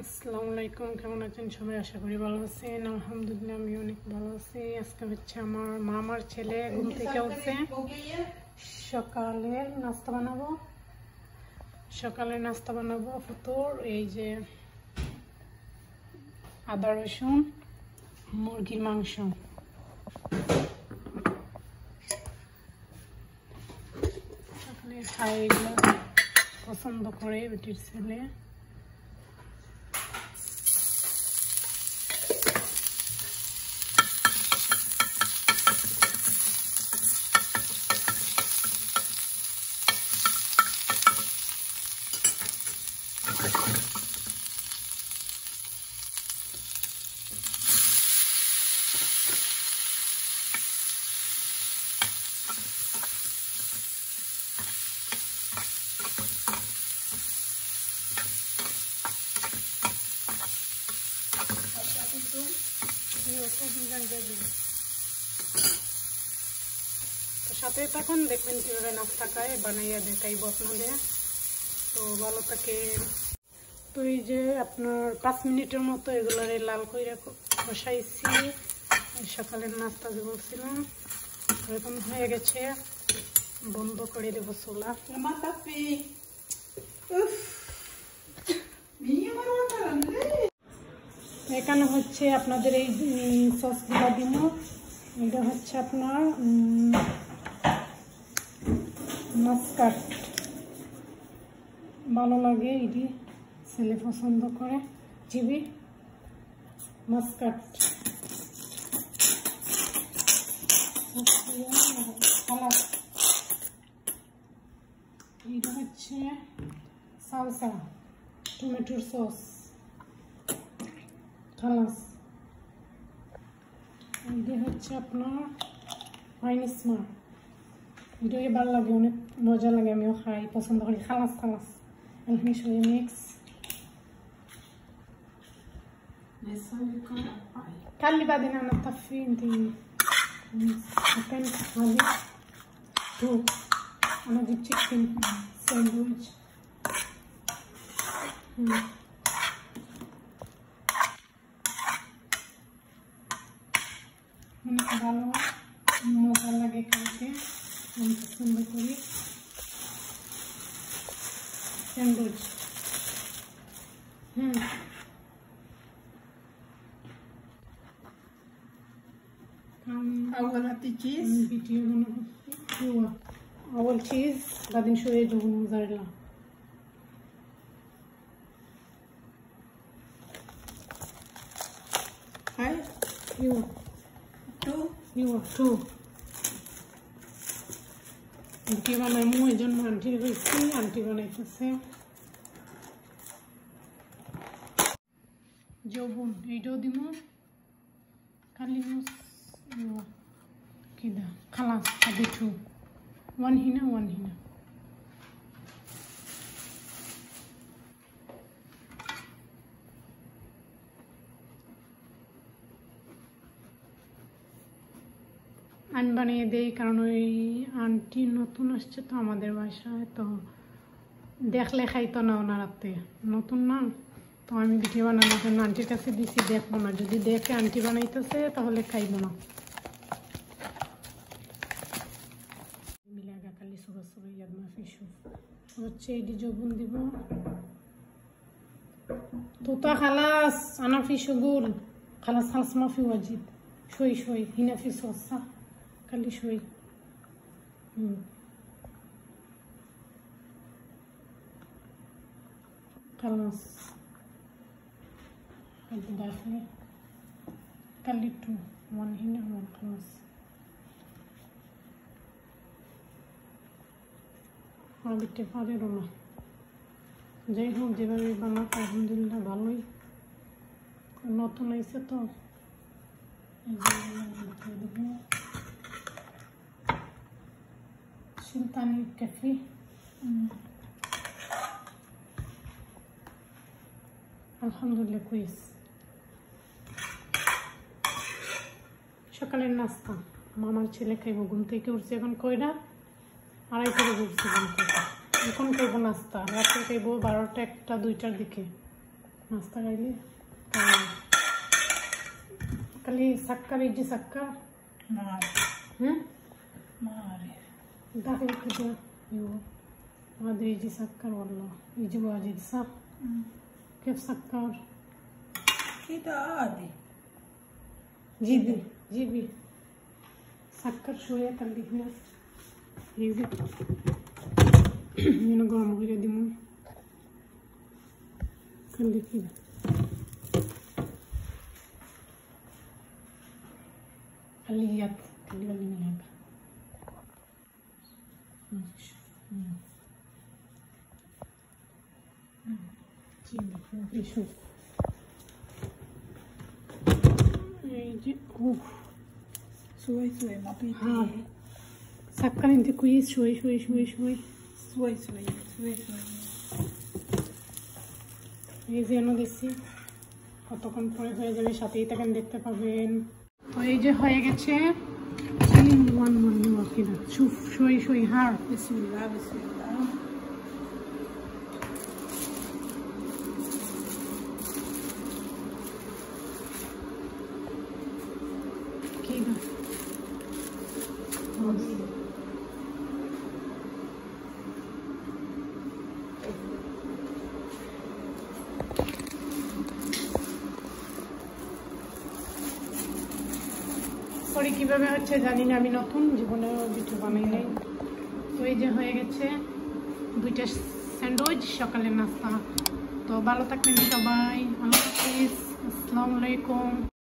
আসসালামু আলাইকুম, কেমন আছেন সবাই? আশা করি ভালো আছেন। আলহামদুলিল্লাহ আমি অনেক ভালো আছি। আজকে হচ্ছে আমার মামার ছেলে ঘুম থেকে উঠছে, সকালের নাস্তা বানাবো ফতুর। এই যে আদা রসুন মুরগির মাংস, সকালে খায়, এগুলো পছন্দ করে বেটির ছেলে। সাথে তখন দেখবেন কিভাবে নাস্তা খায়, বানাইয়া দেখাইব আপনাদের। তো ভালো থাকে। তো এই যে আপনার 5 মিনিটের মতো এগুলারে লাল করে বসাইছি, সকালের নাস্তা যে বলছিলাম এরকম হয়ে গেছে। বন্ধ করে দেবো চুলা। এখানে হচ্ছে আপনাদের এই সসগুলা দিব। এটা হচ্ছে আপনার মাস্কাট, ভালো লাগে, এটি ছেলে পছন্দ করে। জিবি মাস্কাট, এটা হচ্ছে সালসা টমেটোর সস, খালাস। এটা হচ্ছে আপনার পাইনিসমা, এটাকে ভালো লাগে, অনেক মজা লাগে, আমিও খাই, পছন্দ করি। খালাস এলফিশরি মিক্স। خلي بعدين انا اطفي انت مكان هذه تو. انا جبت تشيكن ساندويتش. অনেক ভালো মজা লাগে খাইতে, আমি পছন্দ করি স্যান্ডউইচ। أول هاتي تشيز فيديو هو أول تشيز بعدين شوية جبن موزاريلا. هاي ايوه تو আন্টি বানাইমু, এই জন্য আন্টির কইছি, আন্টি বানাইতেছে। যৌবন এইটাও দিব, খালি كده خلاص حطيته 1 هنا 1 هنا. আমি বানিয়ে দেই, কারণ ওই আন্টি নতুন আসছে তো আমাদের বাসায়, তো দেখলে খাইতো না ওনারাতে, নতুন না তো। আমি ভিডিও বানানোর জন্য আন্টির কাছে দিছি, দেখবো না, যদি দেখে আন্টি বানাইতেছে তাহলে খাইবো না। হচ্ছে এই যৌবন দিব। توتا خلاص انا في شغل، خلاص ما في واجد. شوي هنا في صوص صح، خلي شوي. خلاص خلي داخلي، خلي 2 1 هنا 1 خلاص. দিতে পারেরও না, যাই হোক যেভাবে বানাক আলহামদুলিল্লাহ ভালোই। নতুন হয়েছে তো সুলতানি ক্যাফে। আলহামদুলিল্লাহ কুইস। সকালের নাস্তা মামার ছেলে খাইব, ঘুম থেকে উঠছে এখন কয়টা, 2:30 ঘুরছে ঘুম থেকে। এখন খাইব নাস্তা, রাতে খাইব 12টা 1টা 2টার দিকে। नाश्ता खाइले खाली सक्कर इजी सक्कर दाखिल किती هذا يجي سكر والله يجي واجد صح كيف سكر كده عادي جيبي سكر شوية خلي هنا يجي هنا قرم غير دمون خلي كده خلي من هنا شوف يجي شوي ما بيدي سكر انت كويس شوي এই যে এনে দিচ্ছি কতক্ষণ পরে হয়ে যাবে সাথেই থাকেন দেখতে পাবেন তো এই যে হয়ে গেছে شوف شوي هار بسم الله كده সরি কিভাবে হচ্ছে জানি না আমি নতুন জীবনে ভিডিও বানাই নাই তো এই যে হয়ে গেছে দুইটা স্যান্ডউইচ সকালের নাস্তা তো ভালো থাকবেন সবাই আল্লাহ হাফেজ আসসালামু আলাইকুম